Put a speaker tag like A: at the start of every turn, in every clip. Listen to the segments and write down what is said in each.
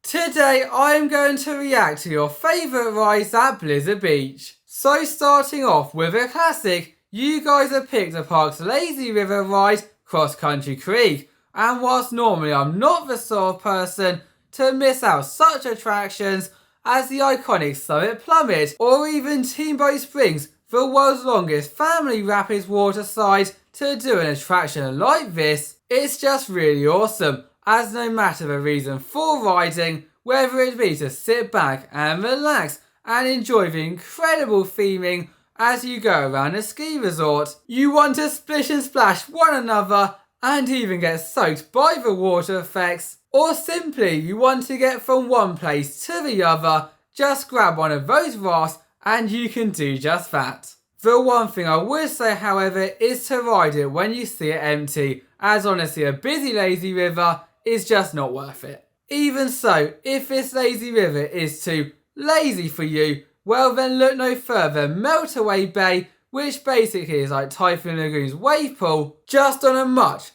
A: Today I'm going to react to your favourite rides at Blizzard Beach. So starting off with a classic, you guys have picked the park's lazy river ride, Cross Country Creek. And whilst normally I'm not the sort of person to miss out such attractions as the iconic Summit Plummet or even Teamboat Springs, the world's longest family rapids water slide, to do an attraction like this, it's just really awesome, as no matter the reason for riding, whether it be to sit back and relax and enjoy the incredible theming as you go around a ski resort, you want to splish and splash one another and even get soaked by the water effects, or simply you want to get from one place to the other, just grab one of those rafts and you can do just that. The one thing I would say, however, is to ride it when you see it empty, as honestly a busy lazy river is just not worth it. Even so, if this lazy river is too lazy for you, well then look no further than Meltaway Bay, which basically is like Typhoon Lagoon's wave pool, just on a much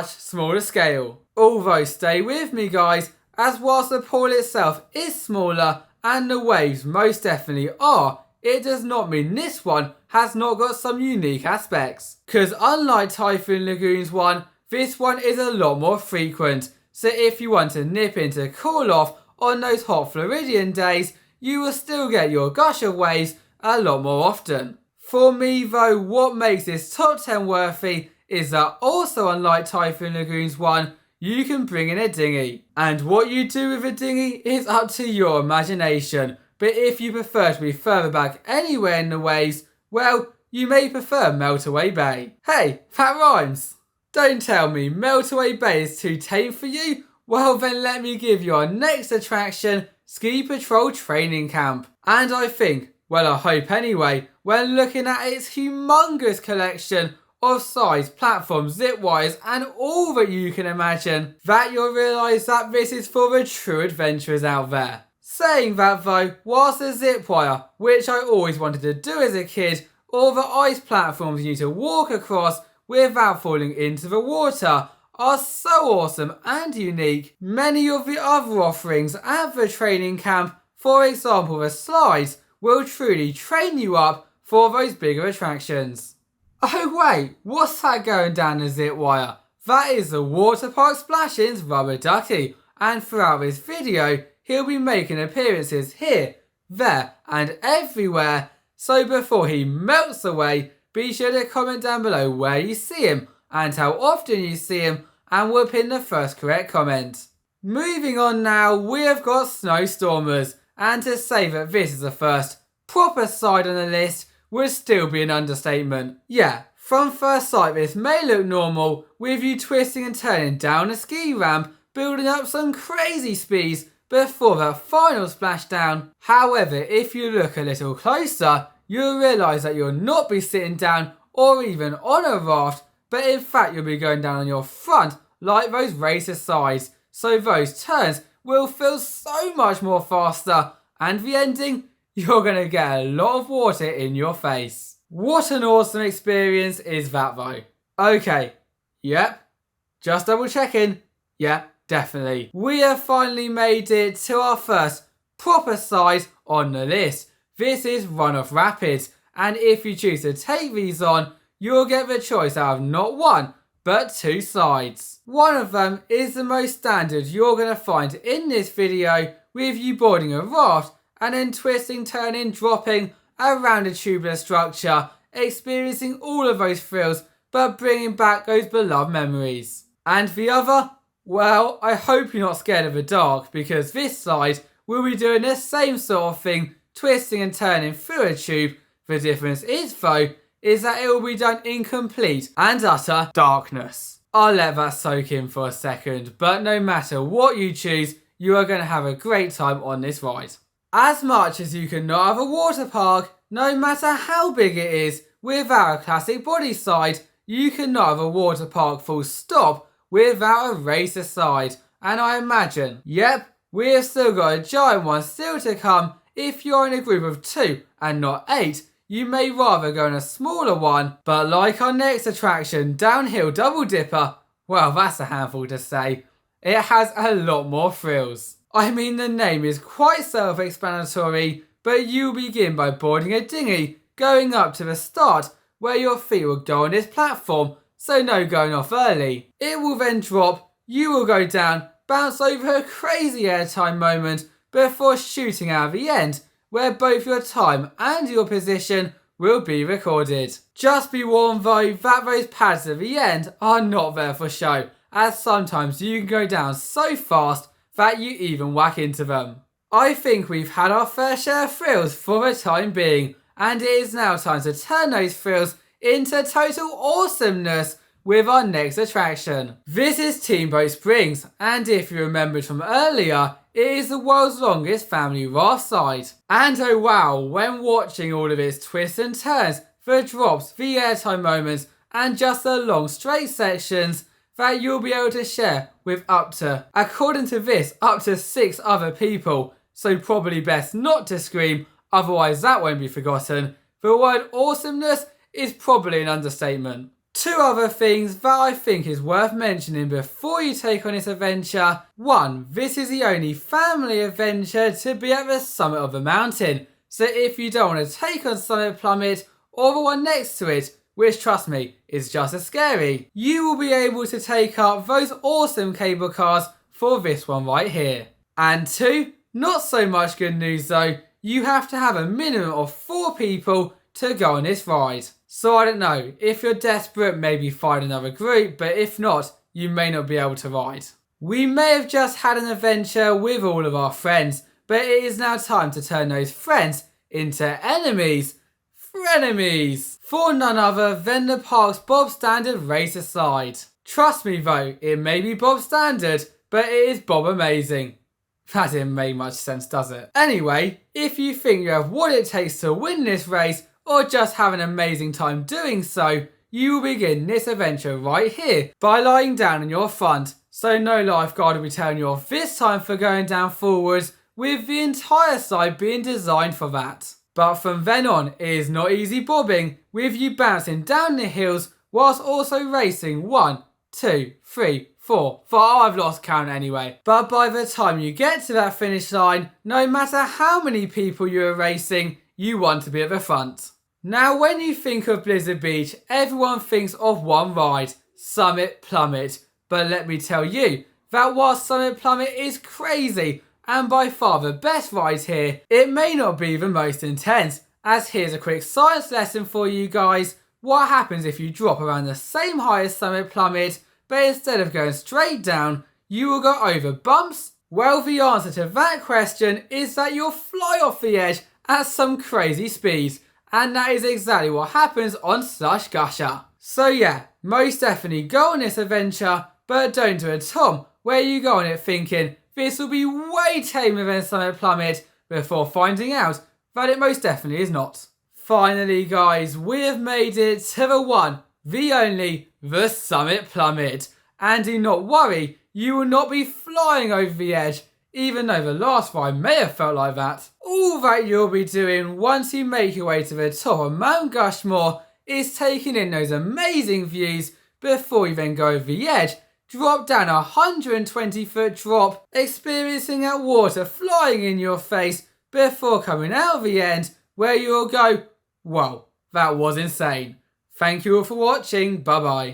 A: smaller scale. Although stay with me guys, as whilst the pool itself is smaller and the waves most definitely are, it does not mean this one has not got some unique aspects. Cause unlike Typhoon Lagoon's one, this one is a lot more frequent, so if you want to nip in to cool off on those hot Floridian days, you will still get your gusher waves a lot more often. For me though, what makes this top 10 worthy is that also unlike Typhoon Lagoon's one, you can bring in a dinghy. And what you do with a dinghy is up to your imagination, but if you prefer to be further back anywhere in the waves, well, you may prefer Meltaway Bay. Hey, that rhymes! Don't tell me Meltaway Bay is too tame for you? Well then let me give you our next attraction, Ski Patrol Training Camp. And I think, well I hope anyway, when looking at its humongous collection of sides, platforms, zip wires and all that you can imagine, that you'll realise that this is for the true adventurers out there. Saying that though, whilst the zip wire, which I always wanted to do as a kid, or the ice platforms you need to walk across without falling into the water, are so awesome and unique, many of the other offerings at the training camp, for example the slides, will truly train you up for those bigger attractions. Oh wait, what's that going down the zip wire? That is the water park Splashin's rubber ducky, and throughout this video he'll be making appearances here, there and everywhere, so before he melts away, be sure to comment down below where you see him and how often you see him, and we'll pin the first correct comment. Moving on now, we have got Snowstormers, and to say that this is the first proper side on the list would still be an understatement. Yeah, from first sight this may look normal, with you twisting and turning down a ski ramp, building up some crazy speeds before that final splashdown. However, if you look a little closer, you'll realise that you'll not be sitting down or even on a raft, but in fact you'll be going down on your front like those racer sides, so those turns will feel so much more faster, and the ending, you're going to get a lot of water in your face. What an awesome experience is that though. Okay, yep, just double checking, yep, definitely. We have finally made it to our first proper side on the list. This is Runoff Rapids, and if you choose to take these on, you'll get the choice out of not one, but two sides. One of them is the most standard you're going to find in this video, with you boarding a raft and then twisting, turning, dropping around a tubular structure, experiencing all of those thrills, but bringing back those beloved memories. And the other? Well, I hope you're not scared of the dark, because this side will be doing the same sort of thing, twisting and turning through a tube. The difference is though, is that it will be done in complete and utter darkness. I'll let that soak in for a second, but no matter what you choose, you are going to have a great time on this ride. As much as you cannot have a water park, no matter how big it is, without a classic body side, you cannot have a water park full stop without a racer side. And I imagine, yep, we have still got a giant one still to come. If you're in a group of 2 and not 8, you may rather go on a smaller one, but like our next attraction, Downhill Double Dipper, well that's a handful to say. It has a lot more thrills. I mean, the name is quite self-explanatory, but you'll begin by boarding a dinghy, going up to the start where your feet will go on this platform, so no going off early. It will then drop, you will go down, bounce over a crazy airtime moment before shooting out the end, where both your time and your position will be recorded. Just be warned though that those pads at the end are not there for show, as sometimes you can go down so fast that you even whack into them. I think we've had our fair share of thrills for the time being, and it is now time to turn those thrills into total awesomeness with our next attraction. This is Teamboat Springs, and if you remembered from earlier, it is the world's longest family raft side. And oh wow, when watching all of its twists and turns, the drops, the airtime moments, and just the long straight sections that you'll be able to share with up to, according to this, up to 6 other people. So probably best not to scream, otherwise that won't be forgotten. The word awesomeness is probably an understatement. 2 other things that I think is worth mentioning before you take on this adventure. 1, this is the only family adventure to be at the summit of the mountain. So if you don't want to take on Summit Plummet or the one next to it, which trust me, is just as scary, you will be able to take up those awesome cable cars for this one right here. And 2, not so much good news though, you have to have a minimum of 4 people to go on this ride. So I don't know, if you're desperate, maybe find another group, but if not, you may not be able to ride. We may have just had an adventure with all of our friends, but it is now time to turn those friends into enemies. Frenemies! For none other than the park's Bob Standard Racer side. Trust me though, it may be Bob Standard, but it is Bob Amazing. That didn't make much sense, does it? Anyway, if you think you have what it takes to win this race, or just have an amazing time doing so, you will begin this adventure right here by lying down in your front, so no lifeguard will be telling you off this time for going down forwards, with the entire side being designed for that. But from then on, it is not easy bobbing, with you bouncing down the hills whilst also racing 1, 2, 3, 4, I've lost count anyway. But by the time you get to that finish line, no matter how many people you are racing, you want to be at the front. Now when you think of Blizzard Beach, everyone thinks of one ride, Summit Plummet. But let me tell you, that whilst Summit Plummet is crazy and by far the best ride here, it may not be the most intense, as here's a quick science lesson for you guys. What happens if you drop around the same height as Summit Plummet, but instead of going straight down, you will go over bumps? Well, the answer to that question is that you'll fly off the edge at some crazy speed. And that is exactly what happens on Slush Gusher. So yeah, most definitely go on this adventure, but don't do a Tom where you go on it thinking this will be way tamer than Summit Plummet before finding out that it most definitely is not. Finally guys, we have made it to the one, the only, the Summit Plummet. And do not worry, you will not be flying over the edge, even though the last ride may have felt like that. All that you'll be doing once you make your way to the top of Mount Gushmore is taking in those amazing views before you then go over the edge, drop down a 120-foot drop, experiencing that water flying in your face before coming out of the end where you'll go, whoa, that was insane. Thank you all for watching, bye bye.